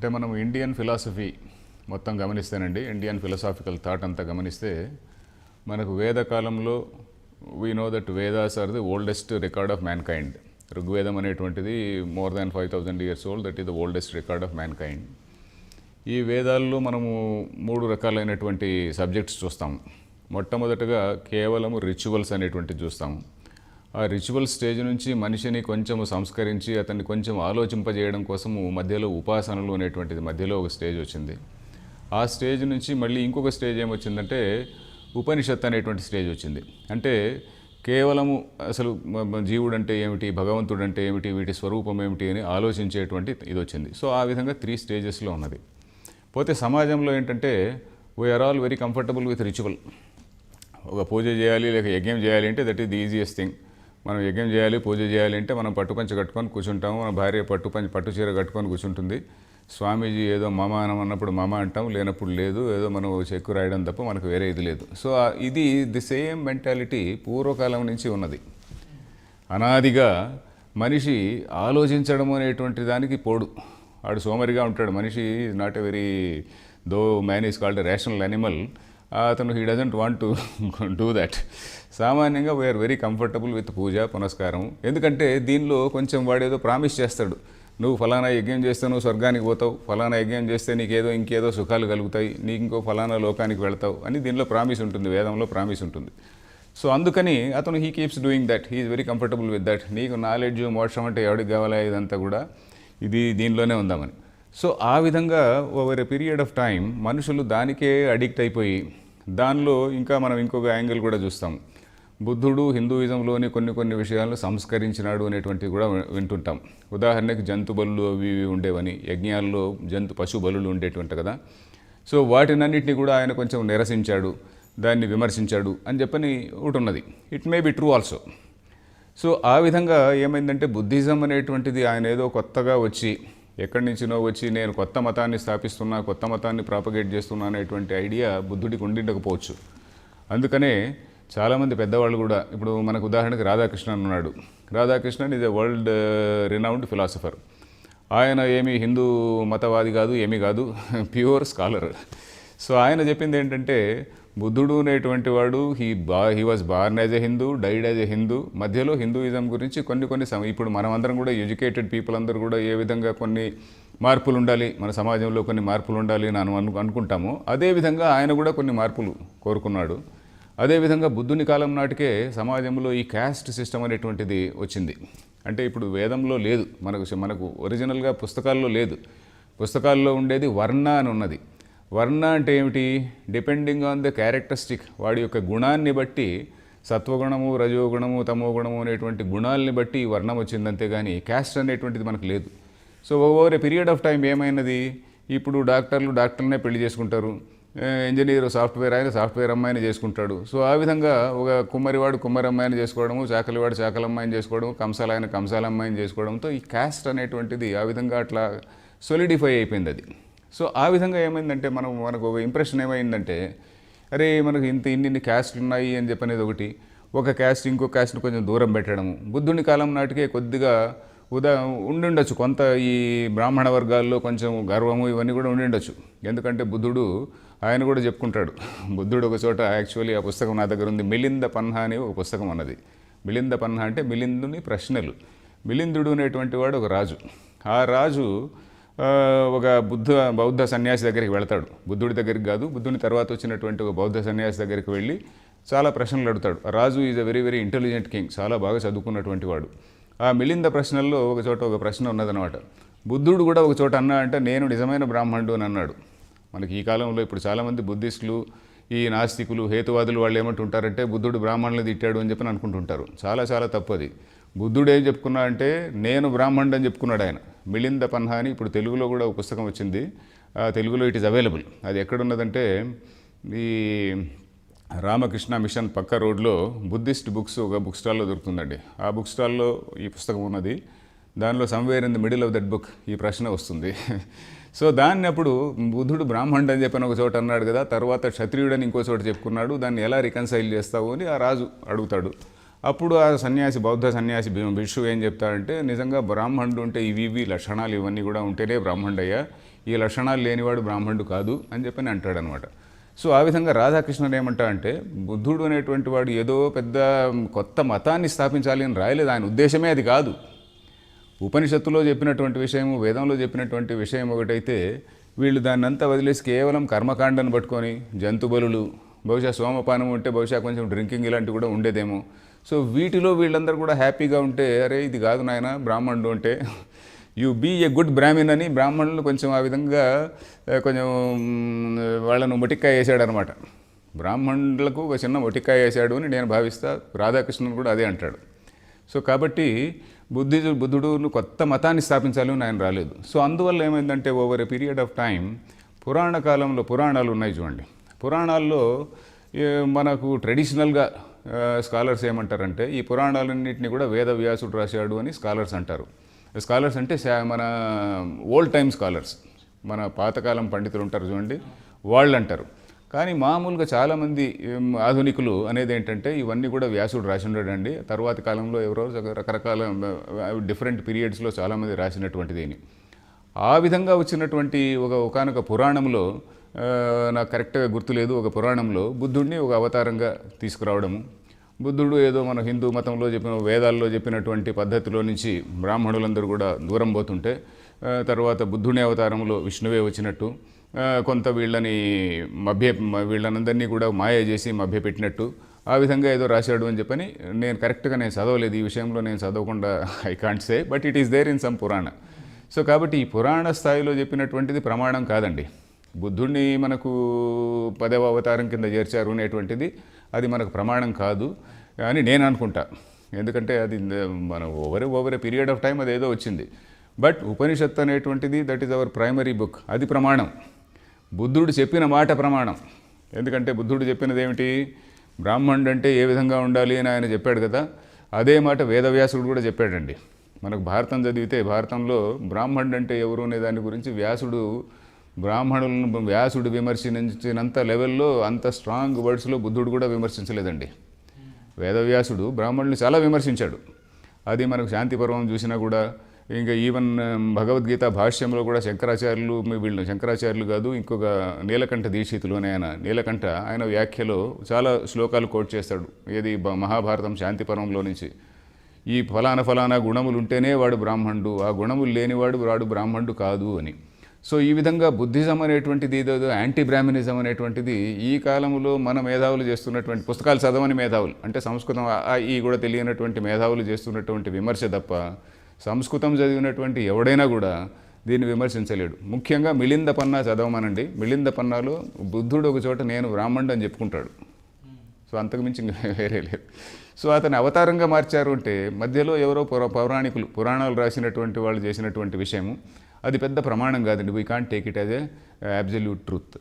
అంటే మనం Indian philosophy మొత్తం గమనిస్తేనండి, ఇండియన్ ఫిలాసాఫికల్ థాట్ అంతా గమనిస్తే మనకు వేదకాలంలో we know that Vedas are the oldest record of mankind. ఋగ్వేదం అనేటువంటిది more than 5000 years old, that is the oldest record of mankind. ఈ వేదాల్లో మనము 3 రకాలైనటువంటి సబ్జెక్ట్స్ చూస్తాము. మొట్టమొదటగా కేవలము రిచువల్స్ అనేటువంటిది చూస్తాము. ఆ రిచువల్ స్టేజ్ నుంచి మనిషిని కొంచెము సంస్కరించి అతన్ని కొంచెం ఆలోచింపజేయడం కోసము మధ్యలో ఉపాసనలు అనేటువంటిది మధ్యలో ఒక స్టేజ్ వచ్చింది. ఆ స్టేజ్ నుంచి మళ్ళీ ఇంకొక స్టేజ్ ఏమొచ్చిందంటే ఉపనిషత్ అనేటువంటి స్టేజ్ వచ్చింది. అంటే కేవలము అసలు జీవుడు అంటే ఏమిటి, భగవంతుడు అంటే ఏమిటి, వీటి స్వరూపం ఏమిటి అని ఆలోచించేటువంటి ఇది వచ్చింది. సో ఆ విధంగా 3 స్టేజెస్లో ఉన్నది. పోతే సమాజంలో ఏంటంటే we're all very comfortable with ritual. ఒక పూజ చేయాలి లేక యజ్ఞం చేయాలి అంటే that is the easiest thing. మనం యజ్ఞం చేయాలి, పూజ చేయాలి అంటే మనం పట్టుపంచ కట్టుకొని కూర్చుంటాము, మన భార్య పట్టు చీర కట్టుకొని కూర్చుంటుంది. స్వామీజీ ఏదో మామ అన్నప్పుడు మామ అంటాం, లేనప్పుడు లేదు, ఏదో మనం చెక్కు రాయడం తప్ప మనకు వేరే ఇది లేదు. సో ఇది ది సేమ్ మెంటాలిటీ పూర్వకాలం నుంచి ఉన్నది. అనాదిగా మనిషి ఆలోచించడం అనేటువంటి దానికి పోడు, వాడు సోమరిగా ఉంటాడు. మనిషి is not a very, though man is called a rational animal, అతను he doesn't want to do that. సామాన్యంగా we are very comfortable with puja పునస్కారం. ఎందుకంటే దీనిలో కొంచెం వాడేదో ప్రామిస్ చేస్తాడు, నువ్వు ఫలానా యజ్ఞం చేస్తే నువ్వు స్వర్గానికి పోతావు, ఫలానా యజ్ఞం చేస్తే నీకేదో ఇంకేదో సుఖాలు కలుగుతాయి, నీకు ఇంకో ఫలానా లోకానికి వెళ్తావు అని దీనిలో ప్రామిస్ ఉంటుంది, వేదంలో ప్రామిస్ ఉంటుంది. సో అందుకని అతను he keeps doing that, he is very comfortable with that. నీకు నాలెడ్జ్ మోక్షం అంటే ఎవరికి కావాలా, ఇదంతా కూడా ఇది దీనిలోనే ఉందామని. సో ఆ విధంగా over a period of time మనుషులు దానికే అడిక్ట్ అయిపోయి దానిలో ఇంకా మనం ఇంకొక యాంగిల్ కూడా చూస్తాం. బుద్ధుడు హిందూయిజంలోని కొన్ని విషయాలను సంస్కరించినాడు అనేటువంటివి కూడా వింటుంటాం. ఉదాహరణకి జంతు బలులు అవి ఇవి ఉండేవని, యజ్ఞాల్లో పశు బలులు ఉండేటువంటి కదా. సో వాటినన్నింటినీ కూడా ఆయన కొంచెం నిరసించాడు, దాన్ని విమర్శించాడు అని చెప్పని ఒకటి ఉన్నది. It may be true also. So ఆ విధంగా ఏమైందంటే బుద్ధిజం అనేటువంటిది ఆయన ఏదో కొత్తగా వచ్చి ఎక్కడి నుంచినో వచ్చి నేను కొత్త మతాన్ని స్థాపిస్తున్నా, కొత్త మతాన్ని ప్రాపగేట్ చేస్తున్నా అనేటువంటి ఐడియా బుద్ధుడికి ఉండిండకపోవచ్చు. అందుకనే చాలామంది పెద్దవాళ్ళు కూడా, ఇప్పుడు మనకు ఉదాహరణకి రాధాకృష్ణన్ ఉన్నాడు. Radhakrishnan is a world renowned philosopher. ఆయన ఏమీ హిందూ మతవాది కాదు, ఏమీ కాదు, ప్యూర్ స్కాలర్. సో ఆయన చెప్పింది ఏంటంటే బుద్ధుడు అనేటువంటి వాడు he was born as a Hindu, died as a Hindu. మధ్యలో హిందూయిజం గురించి కొన్ని ఇప్పుడు మనమందరం కూడా ఎడ్యుకేటెడ్ పీపుల్ అందరూ కూడా ఏ విధంగా కొన్ని మార్పులు ఉండాలి, మన సమాజంలో కొన్ని మార్పులు ఉండాలి అని అనుకుంటాము, అదేవిధంగా ఆయన కూడా కొన్ని మార్పులు కోరుకున్నాడు. అదేవిధంగా బుద్ధుని కాలం నాటికే సమాజంలో ఈ క్యాస్ట్ సిస్టమ్ అనేటువంటిది వచ్చింది. అంటే ఇప్పుడు వేదంలో లేదు, మనకు ఒరిజినల్గా పుస్తకాల్లో లేదు. పుస్తకాల్లో ఉండేది వర్ణ అని ఉన్నది. వర్ణ అంటే ఏమిటి, డిపెండింగ్ ఆన్ ద క్యారెక్టరిస్టిక్, వాడి యొక్క గుణాన్ని బట్టి, సత్వగుణము రజోగుణము తమోగుణము అనేటువంటి గుణాలని బట్టి ఈ వర్ణం వచ్చింది, అంతేగాని క్యాస్ట్ అనేటువంటిది మనకు లేదు. So over a period of time ఏమైనది, ఇప్పుడు డాక్టర్లనే పెళ్లి చేసుకుంటారు, ఇంజనీర్ సాఫ్ట్వేర్ అమ్మాయిని చేసుకుంటాడు. సో ఆ విధంగా ఒక కుమ్మరివాడు కుమ్మరి అమ్మాయిని చేసుకోవడము, చాకలివాడు చాకలి అమ్మాయిని చేసుకోవడము, కంసాల అమ్మాయిని చేసుకోవడంతో ఈ క్యాస్ట్ అనేటువంటిది ఆ విధంగా అట్లా సొలిడిఫై అయిపోయింది అది. సో ఆ విధంగా ఏమైందంటే మనకు ఒక ఇంప్రెషన్ ఏమైందంటే, అరే మనకు ఇన్ని క్యాస్ట్లు ఉన్నాయి అని చెప్పనేది ఒకటి, ఒక క్యాస్ట్ ఇంకో క్యాస్ట్ని కొంచెం దూరం పెట్టడము. బుద్ధుని కాలం నాటికే కొద్దిగా ఉండిండొచ్చు కొంత, ఈ బ్రాహ్మణ వర్గాల్లో కొంచెం గర్వము ఇవన్నీ కూడా ఉండిండొచ్చు. ఎందుకంటే బుద్ధుడు ఆయన కూడా చెప్పుకుంటాడు. బుద్ధుడు ఒక చోట, యాక్చువల్లీ ఆ పుస్తకం నా దగ్గర ఉంది, మిలింద పన్హా అని ఒక పుస్తకం అన్నది. మిలింద పన్హా అంటే మిలిందుని ప్రశ్నలు. మిలిందుడు అనేటువంటి వాడు ఒక రాజు. ఆ రాజు ఒక బౌద్ధ సన్యాసి దగ్గరికి వెళ్తాడు. బుద్ధుడి దగ్గరికి కాదు, బుద్ధుని తర్వాత వచ్చినటువంటి ఒక బౌద్ధ సన్యాసి దగ్గరికి వెళ్ళి చాలా ప్రశ్నలు అడుగుతాడు. Raju is a very very intelligent king, చాలా బాగా చదువుకున్నటువంటి వాడు. ఆ మిలింద ప్రశ్నల్లో ఒక చోట ఒక ప్రశ్న ఉన్నదన్నమాట. బుద్ధుడు కూడా ఒక చోట అన్నా అంటే నేను నిజమైన బ్రాహ్మణుడు అని అన్నాడు. మనకి ఈ కాలంలో ఇప్పుడు చాలామంది బుద్ధిస్టులు, ఈ నాస్తికులు, హేతువాదులు వాళ్ళు ఏమంటుంటారంటే బుద్ధుడు బ్రాహ్మణులు తిట్టాడు అని చెప్పి అనుకుంటుంటారు. చాలా తప్పు అది. బుద్ధుడు ఏం చెప్పుకున్నా అంటే నేను బ్రాహ్మణుడు అని చెప్పుకున్నాడు ఆయన. మిలింద పన్హా అని ఇప్పుడు తెలుగులో కూడా ఒక పుస్తకం వచ్చింది, తెలుగులో ఇట్ ఈస్ అవైలబుల్. అది ఎక్కడున్నదంటే ఈ రామకృష్ణ మిషన్ పక్క రోడ్లో బుద్ధిస్ట్ బుక్స్ ఒక బుక్ స్టాల్లో దొరుకుతుందండి. ఆ బుక్ స్టాల్లో ఈ పుస్తకం ఉన్నది. దానిలో somewhere in the middle of that book ఈ ప్రశ్న వస్తుంది. సో దాన్ని అప్పుడు బుద్ధుడు బ్రాహ్మణుడు అని చెప్పని ఒక చోట అన్నాడు కదా, తర్వాత క్షత్రియుడని ఇంకో చోట చెప్పుకున్నాడు, దాన్ని ఎలా రికన్సైల్ చేస్తావు అని ఆ రాజు అడుగుతాడు. అప్పుడు ఆ సన్యాసి, బౌద్ధ సన్యాసి భిక్షు ఏం చెప్తాడంటే, నిజంగా బ్రాహ్మణుడు ఉంటే ఇవి లక్షణాలు ఇవన్నీ కూడా ఉంటేనే బ్రాహ్మణుడయ్యా, ఈ లక్షణాలు లేనివాడు బ్రాహ్మణుడు కాదు అని చెప్పని అంటాడనమాట. సో ఆ విధంగా రాధాకృష్ణన్ ఏమంటా అంటే బుద్ధుడు అనేటువంటి వాడు ఏదో పెద్ద కొత్త మతాన్ని స్థాపించాలి అని రాయలేదు, ఆయన ఉద్దేశమే అది కాదు. ఉపనిషత్తులో చెప్పినటువంటి విషయము, వేదంలో చెప్పినటువంటి విషయం ఒకటైతే వీళ్ళు దాన్ని అంతా వదిలేసి కేవలం కర్మకాండను పట్టుకొని జంతు బలులు, బహుశా సోమపానం ఉంటే బహుశా కొంచెం డ్రింకింగ్ ఇలాంటివి కూడా ఉండేదేమో. సో వీటిలో వీళ్ళందరూ కూడా హ్యాపీగా ఉంటే అరే ఇది కాదు నాయన బ్రాహ్మణుడు అంటే you be a good brahmin అని బ్రాహ్మణులు కొంచెం ఆ విధంగా కొంచెం వాళ్ళను మొటిక్కాయ వేసాడనమాట. బ్రాహ్మణులకు ఒక చిన్న మొటిక్కాయ వేసాడు అని నేను భావిస్తా. రాధాకృష్ణన్ కూడా అదే అంటాడు. సో కాబట్టి బుద్ధుడు కొత్త మతాన్ని స్థాపించాలి అని ఆయన రాలేదు. సో అందువల్ల ఏమైందంటే over a period of time పురాణ కాలంలో పురాణాలు ఉన్నాయి చూడండి, పురాణాల్లో మనకు ట్రెడిషనల్గా స్కాలర్స్ ఏమంటారంటే ఈ పురాణాలన్నింటినీ కూడా వేదవ్యాసుడు రాశాడు అని స్కాలర్స్ అంటారు. స్కాలర్స్ అంటే మన ఓల్డ్ టైమ్ స్కాలర్స్, మన పాతకాలం పండితులు ఉంటారు చూడండి, వాళ్ళు అంటారు. కానీ మామూలుగా చాలామంది ఆధునికులు అనేది ఏంటంటే ఇవన్నీ కూడా వ్యాసుడు రాసి ఉండడండి, తర్వాత కాలంలో ఎవరో రకరకాల డిఫరెంట్ పీరియడ్స్లో చాలామంది రాసినటువంటిది అని. ఆ విధంగా వచ్చినటువంటి ఒకానొక పురాణంలో నాకు కరెక్ట్గా గుర్తులేదు, ఒక పురాణంలో బుద్ధుడిని ఒక అవతారంగా తీసుకురావడము, బుద్ధుడు ఏదో మన హిందూ మతంలో చెప్పిన వేదాల్లో చెప్పినటువంటి పద్ధతిలో నుంచి బ్రాహ్మణులందరూ కూడా దూరం పోతుంటే తర్వాత బుద్ధుని అవతారంలో విష్ణువే వచ్చినట్టు, కొంత వీళ్ళనందరినీ కూడా మాయ చేసి మభ్యపెట్టినట్టు ఆ విధంగా ఏదో రాశాడు అని చెప్పని నేను కరెక్ట్గా చదవలేదు, ఈ విషయంలో నేను చదవకుండా I can't say, but it is there in some Purana. So కాబట్టి ఈ పురాణ స్థాయిలో చెప్పినటువంటిది ప్రమాణం కాదండి. బుద్ధుడిని మనకు 10వ అవతారం కింద చేర్చారు అనేటువంటిది అది మనకు ప్రమాణం కాదు అని నేను అనుకుంటా. ఎందుకంటే అది మన over a period of time అది ఏదో వచ్చింది. బట్ ఉపనిషత్ అనేటువంటిది that is our primary book, అది ప్రమాణం. బుద్ధుడు చెప్పిన మాట ప్రమాణం. ఎందుకంటే బుద్ధుడు చెప్పినది ఏమిటి, బ్రాహ్మణుడు అంటే ఏ విధంగా ఉండాలి అని ఆయన చెప్పాడు కదా, అదే మాట వేదవ్యాసుడు కూడా చెప్పాడండి. మనకు భారతం చదివితే భారతంలో బ్రాహ్మణుడు అంటే ఎవరు అనే దాని గురించి వ్యాసుడు విమర్శించినంత లెవెల్లో అంత స్ట్రాంగ్ వర్డ్స్లో బుద్ధుడు కూడా విమర్శించలేదండి. వేదవ్యాసుడు బ్రాహ్మణుల్ని చాలా విమర్శించాడు. అది మనకు శాంతి పర్వం చూసినా కూడా, ఇంకా ఈవెన్ భగవద్గీత భాష్యంలో కూడా శంకరాచార్యులు కాదు, ఇంకొక నీలకంఠ దీక్షితులు అని ఆయన వ్యాఖ్యలో చాలా శ్లోకాలు కోట్ చేస్తాడు. ఏది మహాభారతం శాంతి పర్వంలో నుంచి, ఈ ఫలానా గుణములు ఉంటేనే వాడు బ్రాహ్మణుడు, ఆ గుణములు లేనివాడు వాడు బ్రాహ్మణుడు కాదు అని. సో ఈ విధంగా బుద్ధిజం అనేటువంటిది ఏదో యాంటీ బ్రాహ్మణిజం అనేటువంటిది ఈ కాలంలో మన మేధావులు చేస్తున్నటువంటి, పుస్తకాలు చదవని మేధావులు అంటే సంస్కృతం ఈ కూడా తెలియనటువంటి మేధావులు చేస్తున్నటువంటి విమర్శ తప్ప సంస్కృతం చదివినటువంటి ఎవడైనా కూడా దీన్ని విమర్శించలేడు. ముఖ్యంగా మిలింద పన్నా చదవమనండి. మిలింద పన్నాలో బుద్ధుడు ఒక చోట నేను బ్రాహ్మణుడు అని చెప్పుకుంటాడు. సో అంతకుమించి వేరే లేదు. సో అతని అవతారంగా మార్చారు అంటే మధ్యలో ఎవరో పురాణాలు రాసినటువంటి వాళ్ళు చేసినటువంటి విషయము అది పెద్ద ప్రమాణం కాదండి. We can't take it as a absolute truth.